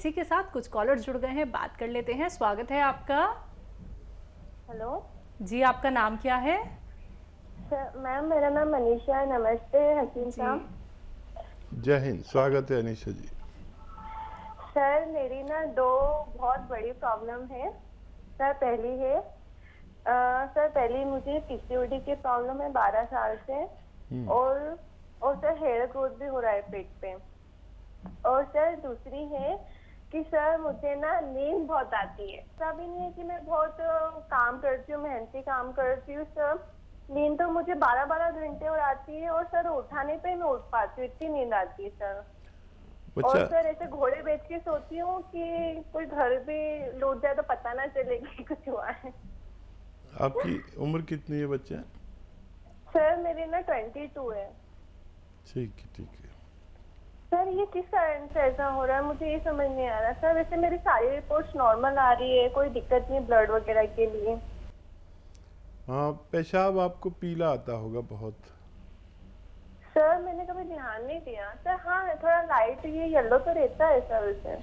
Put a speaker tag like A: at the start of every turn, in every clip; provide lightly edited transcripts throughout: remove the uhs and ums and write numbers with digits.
A: इसी के साथ कुछ कॉलर्स जुड़ गए हैं, बात कर लेते हैं। स्वागत है आपका।
B: हेलो
A: जी, आपका नाम क्या है?
B: सर, मैम मेरा नाम मनीषा है। नमस्ते हकीम
A: जी
B: साहब।
C: जय हिंद, स्वागत है अनीशा जी।
B: सर मेरी ना दो बहुत बड़ी प्रॉब्लम है। सर पहली है सर पहली मुझे पीसीओडी की प्रॉब्लम है 12 साल से। और सर हेयर ग्रोथ भी हो रहा है पेट पे। और सर दूसरी है कि सर मुझे ना नींद बहुत आती है। ऐसा भी नहीं है कि मैं बहुत काम करती हूँ, मेहनती काम करती हूँ सर। नींद तो मुझे 12-12 घंटे और आती है। और सर उठाने पे मैं उठ पाती हूँ, इतनी नींद आती है सर। और
C: बच्चा,
B: सर ऐसे घोड़े बेच के सोती हूँ कि कोई घर भी लूट जाए तो पता ना चले कि कुछ हुआ है।
C: आपकी उम्र कितनी है बच्चा?
B: सर मेरी ना 22 है।
C: ठीक है, ठीक है।
B: सर ये किस कारण से ऐसा हो रहा है मुझे ये समझ नहीं आ रहा सर। वैसे मेरी सारी रिपोर्ट्स नॉर्मल आ रही है, कोई दिक्कत नहीं ब्लड वगैरह के लिए।
C: हाँ, पेशाब आपको पीला आता होगा बहुत।
B: सर मैंने कभी ध्यान नहीं दिया सर। हाँ थोड़ा लाइट ये येलो तो रहता है सर वैसे।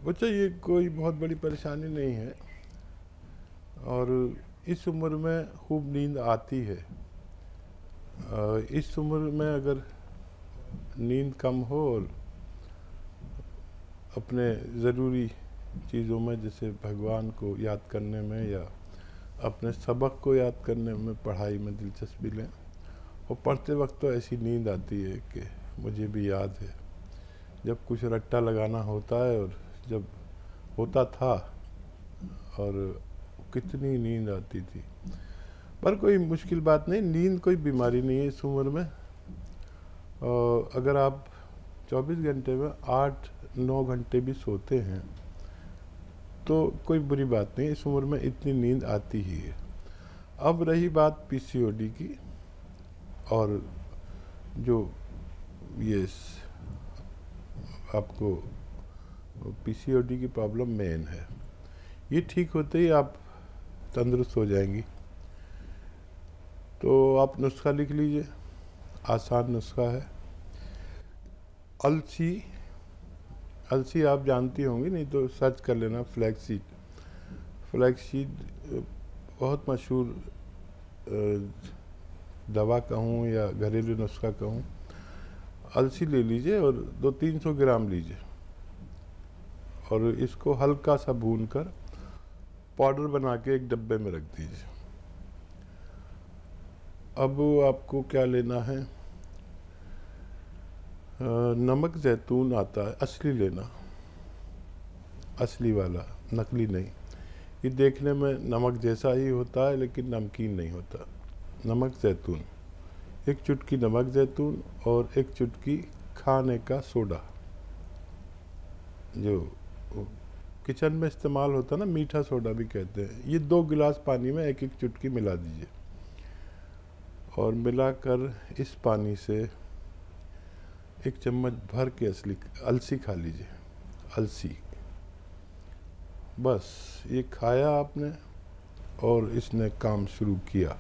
C: बच्चा, ये कोई बहुत बड़ी परेशानी नहीं है और इस उम्र में खूब नींद आती है। इस उम्र में अगर नींद कम हो और अपने ज़रूरी चीज़ों में जैसे भगवान को याद करने में या अपने सबक को याद करने में, पढ़ाई में दिलचस्पी लें। और पढ़ते वक्त तो ऐसी नींद आती है कि मुझे भी याद है जब कुछ रट्टा लगाना होता है और जब होता था और कितनी नींद आती थी। पर कोई मुश्किल बात नहीं, नींद कोई बीमारी नहीं है इस उम्र में। अगर आप 24 घंटे में 8-9 घंटे भी सोते हैं तो कोई बुरी बात नहीं, इस उम्र में इतनी नींद आती ही है। अब रही बात पीसीओडी की, और जो ये आपको पीसीओडी की प्रॉब्लम मेन है, ये ठीक होते ही आप तंदुरुस्त हो जाएंगी। तो आप नुस्खा लिख लीजिए, आसान नुस्खा है। अलसी, अलसी आप जानती होंगी, नहीं तो सर्च कर लेना फ्लैक्सीड। फ्लैक्सीड बहुत मशहूर दवा कहूँ या घरेलू नुस्खा कहूँ। अलसी ले लीजिए और 200-300 ग्राम लीजिए और इसको हल्का सा भून कर पाउडर बना के एक डब्बे में रख दीजिए। अब आपको क्या लेना है, नमक जैतून आता है, असली लेना, असली वाला, नकली नहीं। ये देखने में नमक जैसा ही होता है लेकिन नमकीन नहीं होता। नमक जैतून, एक चुटकी नमक जैतून और एक चुटकी खाने का सोडा, जो किचन में इस्तेमाल होता है ना, मीठा सोडा भी कहते हैं। ये 2 गिलास पानी में एक एक चुटकी मिला दीजिए और मिलाकर इस पानी से एक चम्मच भर के अलसी खा लीजिए। अलसी, बस ये खाया आपने और इसने काम शुरू किया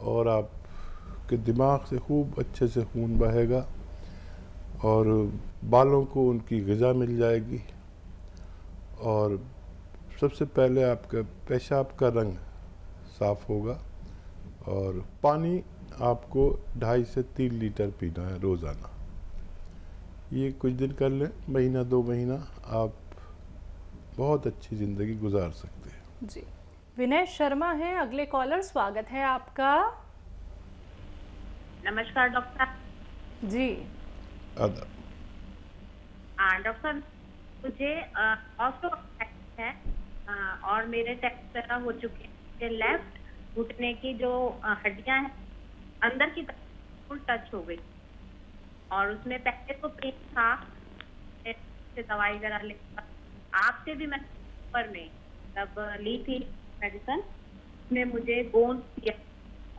C: और आपके दिमाग से खूब अच्छे से खून बहेगा और बालों को उनकी ग़िज़ा मिल जाएगी। और सबसे पहले आपका पेशाब का रंग साफ होगा। और पानी आपको 2.5 से 3 लीटर पीना है रोज़ाना। ये कुछ दिन कर लें, महीना 2 महीना, आप बहुत अच्छी ज़िंदगी गुजार सकते हैं।
A: जी, विनय शर्मा है अगले कॉलर, स्वागत है आपका।
D: नमस्कार डॉक्टर
A: जी।
C: आदाब।
D: डॉक्टर, मुझे ऑस्टो है और मेरे टेस्ट वगैरह हो चुके हैं। लेफ्ट घुटने की जो हड्डियां हैं अंदर की तरफ फुल टच हो गई और उसमें पहले तो पेन था, से दवाई वगैरह लेकर आपसे भी मैं पर में तब ली थी मेडिसिन में मुझे बोन दिया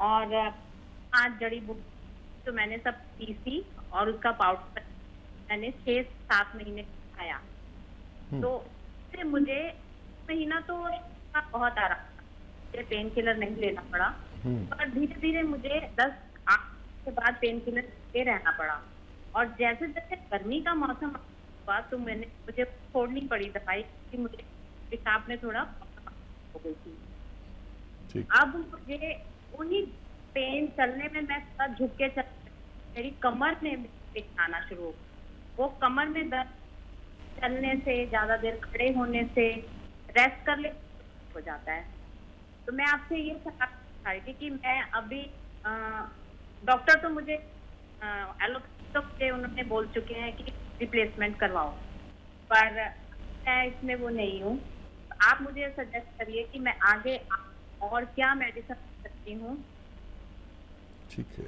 D: और 5 जड़ी बूटी तो मैंने सब पीसी और उसका पाउडर मैंने 6-7 महीने खाया। तो इससे मुझे महीना तो बहुत आराम था, पेन किलर नहीं लेना पड़ा। पर धीरे धीरे मुझे 10 के बाद पेन किलर ले रहना पड़ा और जैसे जैसे गर्मी का मौसम हुआ तो मुझे छोड़नी पड़ी दवाई, कि मुझे पेशाब में थोड़ा हो गई थी।
C: ठीक।
D: अब मुझे उन्हीं पेन चलने में मैं थोड़ा झुक के मेरी कमर में पेन आना शुरू हो, वो कमर में दर्द चलने से, ज्यादा देर खड़े होने से, रेस्ट कर ले हो जाता है। तो मैं आपसे ये सलाह चाह रही थी कि मैं अभी डॉक्टर तो मुझे एलोपैथी तो मुझे उन्होंने बोल चुके हैं कि रिप्लेसमेंट करवाओ, पर मैं इसमें वो नहीं हूँ। आप मुझे सजेस्ट करिए कि मैं आगे और क्या मेडिसिन सकती हूँ।
C: ठीक है।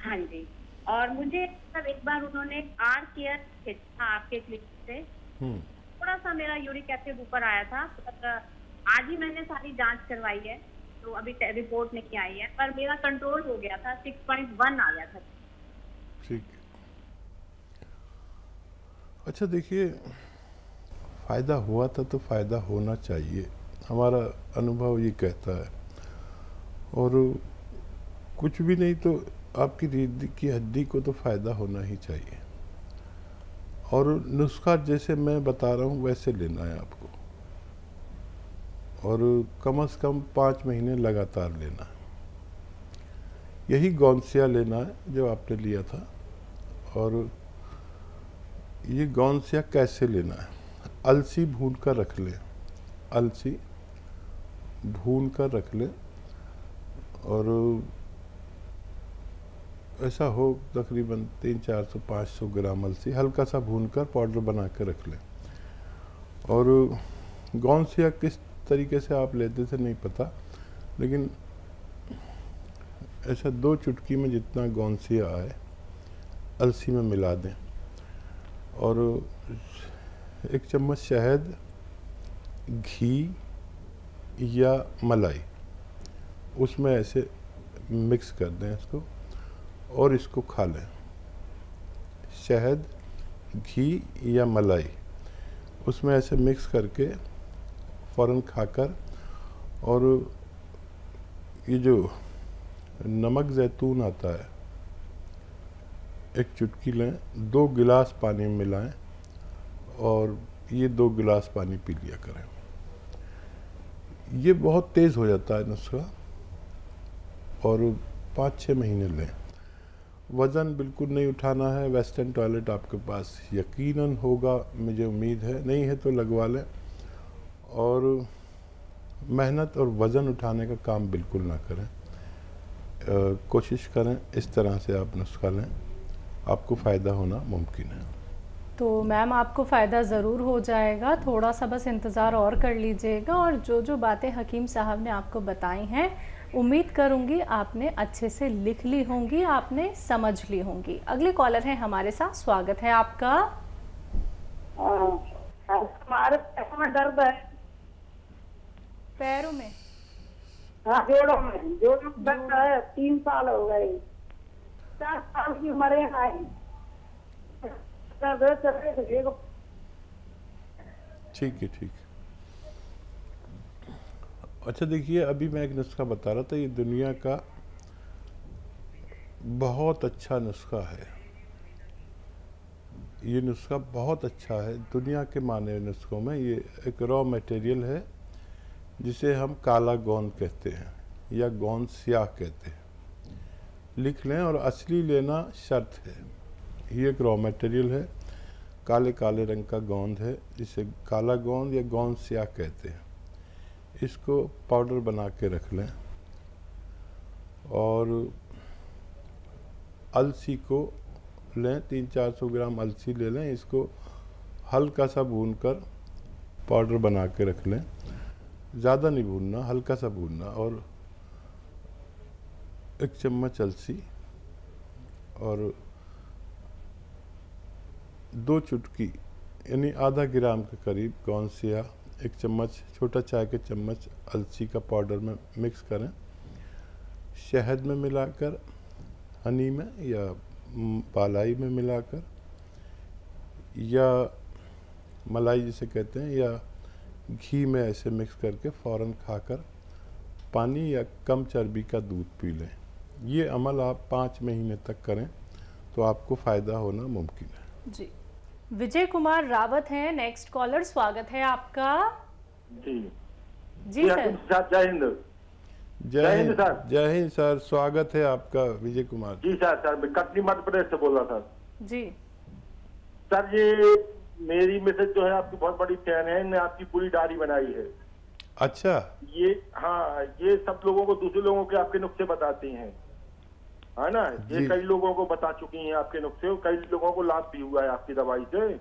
D: हाँ जी। और मुझे सब एक बार उन्होंने आर केयर भेजा आपके क्लिनिक से, थोड़ा सा मेरा यूरिक एसिड ऊपर आया था, तो आज ही मैंने सारी जांच करवाई है, तो अभी रिपोर्ट नहीं आई है, पर मेरा कंट्रोल हो गया था, 6.1 आ गया था।
C: ठीक है। अच्छा देखिए, फ़ायदा हुआ था तो फ़ायदा होना चाहिए, हमारा अनुभव ये कहता है। और कुछ भी नहीं तो आपकी रीढ़ की हड्डी को तो फ़ायदा होना ही चाहिए। और नुस्खा जैसे मैं बता रहा हूँ वैसे लेना है आपको, और कम से कम 5 महीने लगातार लेना है। यही गौनसिया लेना है जो आपने लिया था। और ये गौनसिया कैसे लेना है? अलसी भून कर रख लें, अलसी भून कर रख लें, और ऐसा हो तकरीबन 300-400-500 ग्राम अलसी हल्का सा भूनकर पाउडर बना के रख लें। और गौनसिया किस तरीके से आप लेते थे नहीं पता, लेकिन ऐसा 2 चुटकी में जितना गौनसिया आए अलसी में मिला दें, और 1 चम्मच शहद, घी या मलाई उसमें ऐसे मिक्स कर दें इसको, और इसको खा लें। शहद, घी या मलाई उसमें ऐसे मिक्स करके फ़ौरन खाकर, और ये जो नमक ज़ैतून आता है 1 चुटकी लें, 2 गिलास पानी में मिलाएं, और ये 2 गिलास पानी पी लिया करें। ये बहुत तेज़ हो जाता है नुस्खा, और 5-6 महीने लें। वज़न बिल्कुल नहीं उठाना है। वेस्टर्न टॉयलेट आपके पास यकीनन होगा, मुझे उम्मीद है, नहीं है तो लगवा लें। और मेहनत और वज़न उठाने का काम बिल्कुल ना करें। कोशिश करें इस तरह से आप नुस्खा लें, आपको फ़ायदा होना मुमकिन है।
A: तो मैम आपको फ़ायदा ज़रूर हो जाएगा, थोड़ा सा बस इंतज़ार और कर लीजिएगा। और जो जो बातें हकीम साहब ने आपको बताई हैं, उम्मीद करूंगी आपने अच्छे से लिख ली होंगी, आपने समझ ली होंगी। अगले कॉलर हैं हमारे साथ, स्वागत है आपका।
B: हमारे पैरों में दर्द है।
A: पैरों में?
B: हाँ, जोड़ों में दर्द है। 3 साल हो गए, 4 साल की उम्र है।
C: ठीक है, ठीक है। अच्छा देखिए, अभी मैं एक नुस्खा बता रहा था, ये दुनिया का बहुत अच्छा नुस्खा है। ये नुस्खा बहुत अच्छा है, दुनिया के माने हुए नुस्खों में ये एक रॉ मटेरियल है जिसे हम काला गोंद कहते हैं या गोंद स्याह कहते हैं। लिख लें, और असली लेना शर्त है। ये एक रॉ मटेरियल है, काले काले रंग का गोंद है, जिसे काला गोंद या गोंद स्याह कहते हैं। इसको पाउडर बना के रख लें, और अलसी को लें, 300-400 ग्राम अलसी ले लें, इसको हल्का सा भूनकर पाउडर बना के रख लें। ज़्यादा नहीं भूनना, हल्का सा भूनना। और 1 चम्मच अलसी और 2 चुटकी यानी आधा ग्राम के करीब गोंद स्याह, 1 चम्मच, छोटा चाय के चम्मच अलसी का पाउडर में मिक्स करें। शहद में मिलाकर, हनी में या पालाई में मिलाकर, या मलाई जिसे कहते हैं, या घी में ऐसे मिक्स करके फ़ौरन खाकर पानी या कम चर्बी का दूध पी लें। ये अमल आप 5 महीने तक करें तो आपको फ़ायदा होना मुमकिन है।
A: जी, विजय कुमार रावत हैं नेक्स्ट कॉलर, स्वागत है आपका।
E: जी
A: जी सर।
E: जय हिंद।
C: जय हिंद
E: सर।
C: जय हिंद सर, स्वागत है आपका विजय कुमार।
E: जी सर मैं कटनी मध्य प्रदेश से बोल रहा था।
A: जी
E: सर, ये मेरी मिसेज जो है आपकी बहुत बड़ी फैन है, इन्होंने आपकी पूरी डायरी बनाई है।
C: अच्छा।
E: ये हाँ, ये सब लोगों को, दूसरे लोगों के आपके नुस्खे बताती हैं, है ना। ये कई लोगों को बता चुकी हैं आपके नुस्खे, कई लोगों को लाभ भी हुआ है आपकी दवाई से।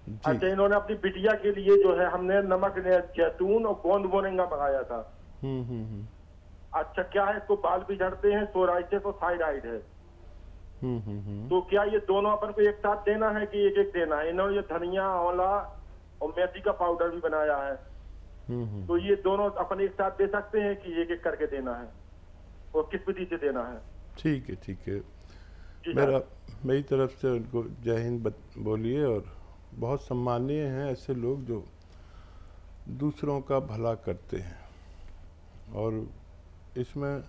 E: अच्छा, इन्होंने अपनी बिटिया के लिए जो है हमने नमक जैतून और गोंद मोरिंगा मंगाया था। अच्छा, क्या है, इसको बाल भी झड़ते हैं, सोराइटिस और थायराइड है। तो क्या ये दोनों अपन को एक साथ देना है कि एक एक देना है? इन्होंने ये धनिया, आंवला और मेथी का पाउडर भी बनाया है। तो ये दोनों अपन एक साथ दे सकते हैं कि एक एक करके देना है, और किस विधि से देना है?
C: ठीक है, ठीक है। मेरी तरफ से उनको जय हिंद बोलिए। और बहुत सम्मानीय हैं ऐसे लोग जो दूसरों का भला करते हैं। और इसमें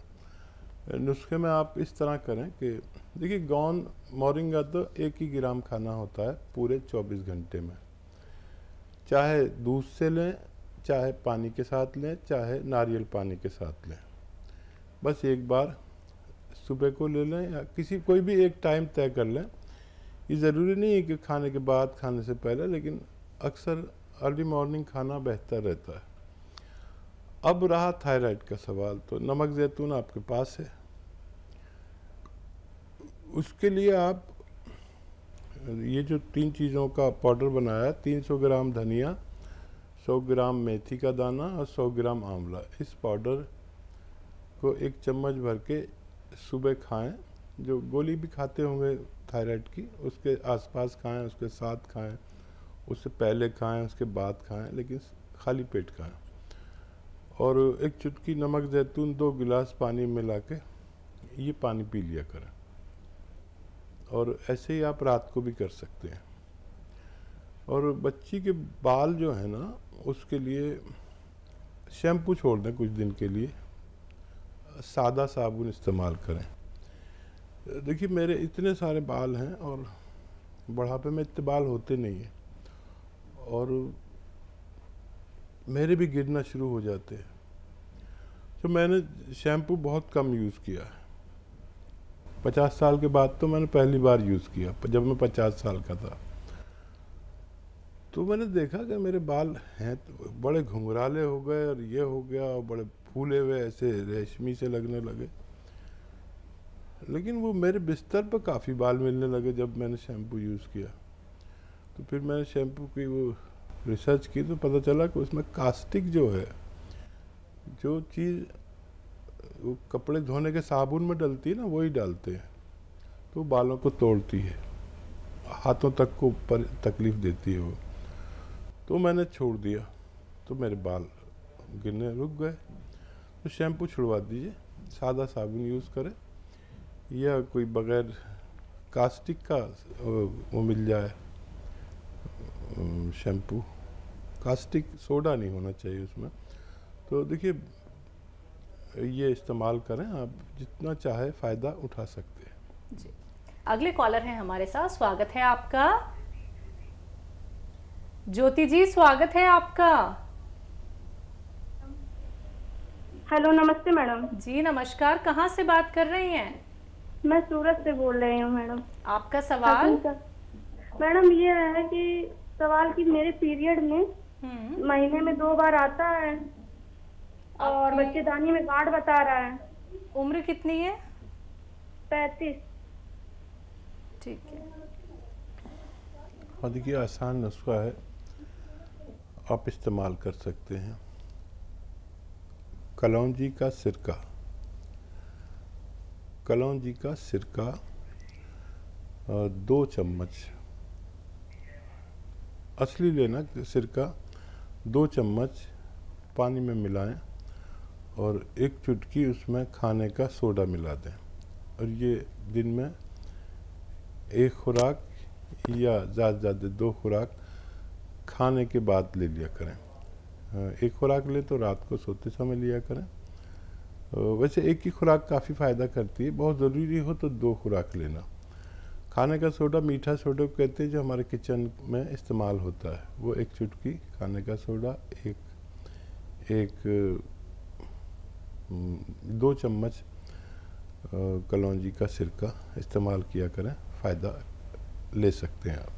C: नुस्खे में आप इस तरह करें कि देखिए, गोंद मोरिंगा तो 1 ही ग्राम खाना होता है पूरे 24 घंटे में। चाहे दूध से लें, चाहे पानी के साथ लें, चाहे नारियल पानी के साथ लें। बस एक बार सुबह को ले लें या कोई भी एक टाइम तय कर लें। ये ज़रूरी नहीं है कि खाने के बाद, खाने से पहले, लेकिन अक्सर अर्ली मॉर्निंग खाना बेहतर रहता है। अब रहा थायराइड का सवाल, तो नमक जैतून आपके पास है। उसके लिए आप ये जो 3 चीज़ों का पाउडर बनाया, 300 ग्राम धनिया, 100 ग्राम मेथी का दाना और 100 ग्राम आंवला, इस पाउडर को 1 चम्मच भर के सुबह खाएं। जो गोली भी खाते होंगे थायराइड की, उसके आसपास खाएं, उसके साथ खाएं, उससे पहले खाएं, उसके बाद खाएं, लेकिन खाली पेट खाएं। और 1 चुटकी नमक जैतून 2 गिलास पानी मिला के ये पानी पी लिया करें। और ऐसे ही आप रात को भी कर सकते हैं। और बच्ची के बाल जो है ना, उसके लिए शैम्पू छोड़ दें कुछ दिन के लिए, सादा साबुन इस्तेमाल करें। देखिए, मेरे इतने सारे बाल हैं और बुढ़ापे में इतने बाल होते नहीं हैं, और मेरे भी गिरना शुरू हो जाते हैं। तो मैंने शैम्पू बहुत कम यूज़ किया है। 50 साल के बाद तो मैंने पहली बार यूज़ किया, जब मैं 50 साल का था। तो मैंने देखा कि मेरे बाल हैं तो बड़े घुंघराले हो गए, और ये हो गया, और बड़े फूले हुए ऐसे रेशमी से लगने लगे। लेकिन वो मेरे बिस्तर पर काफ़ी बाल मिलने लगे जब मैंने शैम्पू यूज़ किया। तो फिर मैंने शैम्पू की वो रिसर्च की, तो पता चला कि उसमें कास्टिक जो है, जो चीज़ वो कपड़े धोने के साबुन में डलती है ना, वही डालते हैं। तो बालों को तोड़ती है, हाथों तक को ऊपर तकलीफ़ देती है वो। तो मैंने छोड़ दिया, तो मेरे बाल गिरने रुक गए। तो शैम्पू छुड़वा दीजिए, सादा साबुन यूज़ करें, या कोई बग़ैर कास्टिक का वो मिल जाए शैम्पू। कास्टिक सोडा नहीं होना चाहिए उसमें। तो देखिए, ये इस्तेमाल करें, आप जितना चाहे फ़ायदा उठा सकते हैं।
A: जी, अगले कॉलर हैं हमारे साथ, स्वागत है आपका। ज्योति जी, स्वागत है आपका।
B: हेलो, नमस्ते मैडम।
A: जी नमस्कार, कहाँ से बात कर रही हैं?
B: मैं सूरत से बोल रही हूँ मैडम।
A: आपका सवाल?
B: मैडम ये है कि सवाल कि मेरे पीरियड में महीने में 2 बार आता है, और बच्चेदानी में गांठ बता रहा है।
A: उम्र कितनी है?
B: 35।
A: ठीक है।
C: हाँ, देखिए, आसान नुस्खा है, आप इस्तेमाल कर सकते हैं। कलौंजी का सिरका, कलौंजी का सिरका 2 चम्मच असली लेना सिरका, 2 चम्मच पानी में मिलाएं, और 1 चुटकी उसमें खाने का सोडा मिला दें। और ये दिन में 1 खुराक या ज़्यादा से ज़्यादा 2 खुराक खाने के बाद ले लिया करें। 1 खुराक ले तो रात को सोते समय लिया करें। वैसे 1 ही खुराक काफ़ी फ़ायदा करती है, बहुत ज़रूरी हो तो 2 खुराक लेना। खाने का सोडा मीठा सोडा को कहते हैं, जो हमारे किचन में इस्तेमाल होता है। वो एक चुटकी खाने का सोडा, एक 2 चम्मच कलौंजी का सिरका इस्तेमाल किया करें, फ़ायदा ले सकते हैं आप।